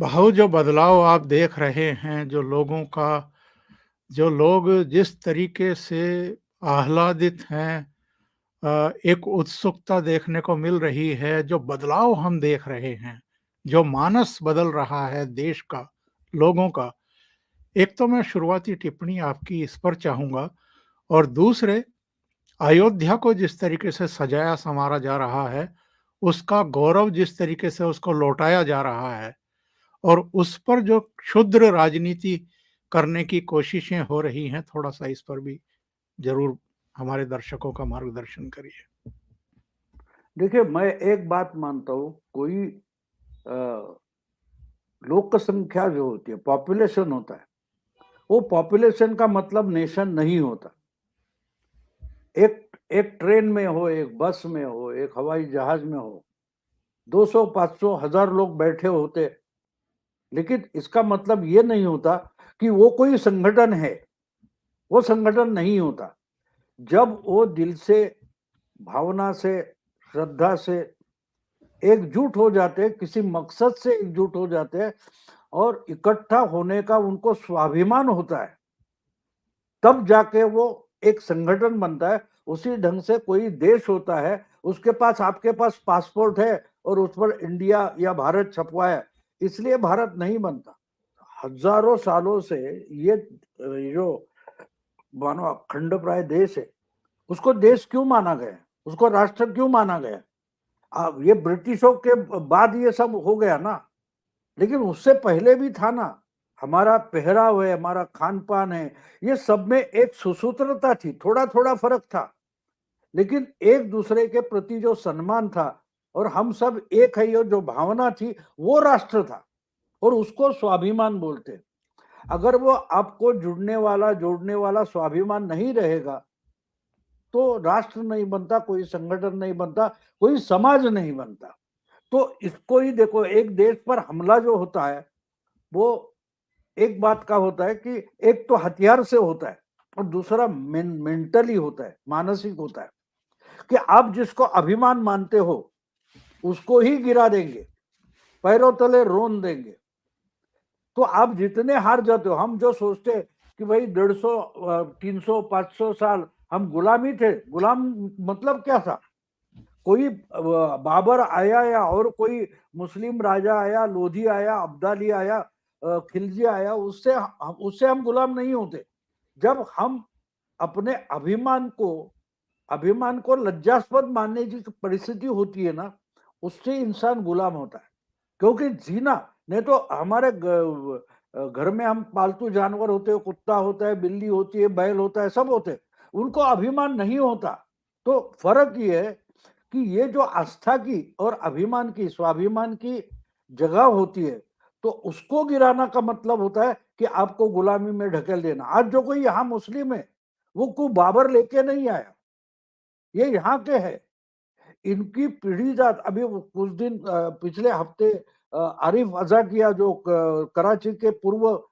भाव जो बदलाव आप देख रहे हैं, जो लोग जिस तरीके से आह्लादित हैं, एक उत्सुकता देखने को मिल रही है, जो बदलाव हम देख रहे हैं, जो मानस बदल रहा है देश का, लोगों का। एक तो मैं शुरुआती टिप्पणी आपकी इस पर चाहूँगा और दूसरे अयोध्या को जिस तरीके से सजाया-संवारा जा रहा है, उसका गौरव जिस तरीके से उसको लौटाया जा रहा है और उस पर जो क्षुद्र राजनीति करने की कोशिशें हो रही हैं, थोड़ा-सा इस पर भी ज़रूर हमारे दर्शकों का मार्गदर्शन करिए। देखिए, मैं एक बात मानता हूँ, कोई लोक संख्या जो होती है, पॉपुलेशन होता है, वो पॉपुलेशन का मतलब नेशन नहीं होता। एक एक ट्रेन में हो, एक बस में हो, एक हवाई जहाज में हो, 200, 500, 1000 लोग बैठे होते, लेकिन इसका मतलब ये नहीं होता कि वो कोई संगठन है। वो संगठन नहीं होता। जब वो दिल से, भावना से, श्रद्धा से एकजुट हो जाते हैं, किसी मकसद से एकजुट हो जाते हैं और इकट्ठा होने का उनको स्वाभिमान होता है, तब जाके वो एक संगठन बनता है। उसी ढंग से कोई देश होता है, उसके पास, आपके पास पासपोर्ट है और उस पर इंडिया या भारत छपवा है, इसलिए भारत नहीं बनता। हजारों सालों से ये जो मानो अखंड प्राय देश है, उसको देश क्यों माना गया, उसको राष्ट्र क्यों माना गया? अब ये ब्रिटिशों के बाद ये सब हो गया ना, लेकिन उससे पहले भी था ना। हमारा पहराव है, हमारा खान पान है, ये सब में एक सुसूत्रता थी, थोड़ा थोड़ा फर्क था, लेकिन एक दूसरे के प्रति जो सम्मान था और हम सब एक है, ये जो भावना थी, वो राष्ट्र था और उसको स्वाभिमान बोलते। अगर वो आपको जुड़ने वाला, जोड़ने वाला स्वाभिमान नहीं रहेगा, तो राष्ट्र नहीं बनता, कोई संगठन नहीं बनता, कोई समाज नहीं बनता। तो इसको ही देखो, एक देश पर हमला जो होता है, वो एक बात का होता है कि एक तो हथियार से होता है और दूसरा मेंटली होता है, मानसिक होता है, कि आप जिसको अभिमान मानते हो उसको ही गिरा देंगे, पैरों तले रोन देंगे। तो आप जितने हार जाते हो, हम जो सोचते कि भाई 150, 300, 500 साल हम गुलामी थे, गुलाम मतलब क्या था? कोई बाबर आया या और कोई मुस्लिम राजा आया, लोधी आया, अब्दाली आया, खिलजी आया, उससे हम गुलाम नहीं होते। जब हम अपने अभिमान को लज्जास्पद मानने की परिस्थिति होती है ना, उससे इंसान गुलाम होता है। क्योंकि जीना, नहीं तो हमारे घर में हम पालतू जानवर होते हैं, कुत्ता होता है, बिल्ली होती है, बैल होता है, सब होते हैं, उनको अभिमान नहीं होता। तो फर्क ये है कि ये जो आस्था की और अभिमान की, स्वाभिमान की जगह होती है, तो उसको गिराना का मतलब होता है कि आपको गुलामी में ढकेल देना। आज जो कोई यहाँ मुस्लिम है, वो को बाबर लेके नहीं आया, ये यहाँ के है, इनकी पीढ़ी जात। अभी कुछ दिन पिछले हफ्ते आरिफ अजाकिया जो कराची के पूर्व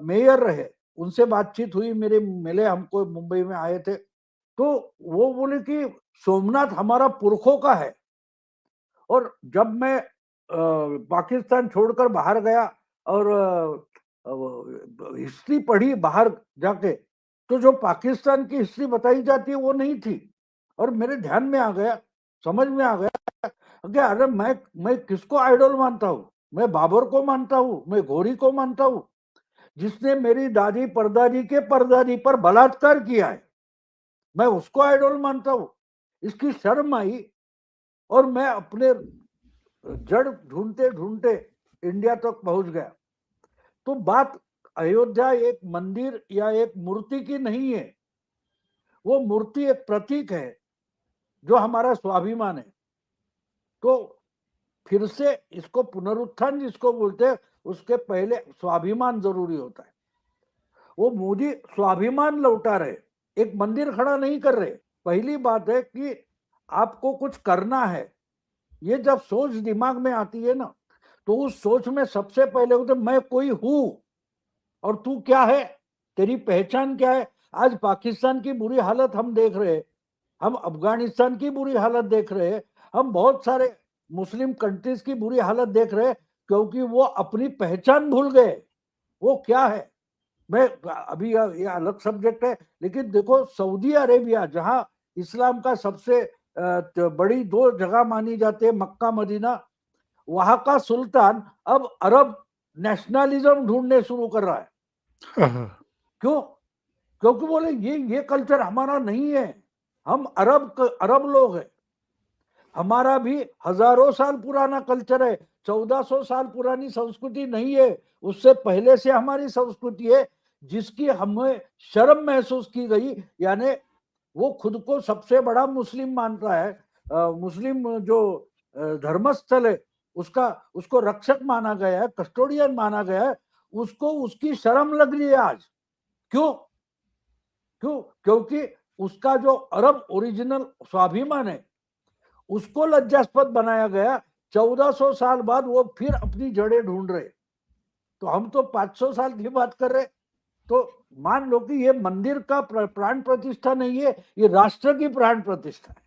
मेयर रहे, उनसे बातचीत हुई, मेरे मिले, हमको मुंबई में आए थे, तो वो बोले कि सोमनाथ हमारा पुरखों का है। और जब मैं पाकिस्तान छोड़कर बाहर गया और हिस्ट्री पढ़ी बाहर जाके, तो जो पाकिस्तान की हिस्ट्री बताई जाती है वो नहीं थी। और मेरे ध्यान में आ गया, समझ में आ गया कि अरे मैं किसको आइडल मानता हूँ? मैं बाबर को मानता हूँ, मैं घोरी को मानता हूँ, जिसने मेरी दादी परदादी के परदादी पर बलात्कार किया है, मैं उसको आइडल मानता हूँ। इसकी शर्म आई और मैं अपने जड़ ढूंढते ढूंढते इंडिया तक पहुंच गया। तो बात अयोध्या एक मंदिर या एक मूर्ति की नहीं है, वो मूर्ति एक प्रतीक है जो हमारा स्वाभिमान है। तो फिर से इसको पुनरुत्थान जिसको बोलते हैं, उसके पहले स्वाभिमान जरूरी होता है। वो मोदी स्वाभिमान लौटा रहे, एक मंदिर खड़ा नहीं कर रहे। पहली बात है कि आपको कुछ करना है, ये जब सोच दिमाग में आती है ना, तो उस सोच में सबसे पहले होते मैं कोई हूं और तू क्या है, तेरी पहचान क्या है। आज पाकिस्तान की बुरी हालत हम देख रहे हैं, हम अफगानिस्तान की बुरी हालत देख रहे हैं, हम बहुत सारे मुस्लिम कंट्रीज की बुरी हालत देख रहे हैं। क्योंकि वो अपनी पहचान भूल गए, वो क्या है। मैं अभी ये अलग सब्जेक्ट है, लेकिन देखो सऊदी अरेबिया जहां इस्लाम का सबसे बड़ी 2 जगह मानी जाती है, मक्का मदीना, वहां का सुल्तान अब अरब नेशनलिज्म ढूंढने शुरू कर रहा है। क्यों? क्योंकि बोले ये कल्चर हमारा नहीं है, हम अरब लोग हैं, हमारा भी हजारों साल पुराना कल्चर है, 1400 साल पुरानी संस्कृति नहीं है, उससे पहले से हमारी संस्कृति है, जिसकी हमें शर्म महसूस की गई। यानी वो खुद को सबसे बड़ा मुस्लिम मानता है, मुस्लिम जो धर्मस्थल है उसको रक्षक माना गया है, कस्टोडियन माना गया है, उसको उसकी शर्म लग रही है आज। क्यों? क्योंकि उसका जो अरब ओरिजिनल स्वाभिमान है उसको लज्जास्पद बनाया गया। 1400 साल बाद वो फिर अपनी जड़ें ढूंढ रहे, तो हम तो 500 साल की बात कर रहे। तो मान लो कि ये मंदिर का प्राण प्रतिष्ठा नहीं है, ये राष्ट्र की प्राण प्रतिष्ठा है।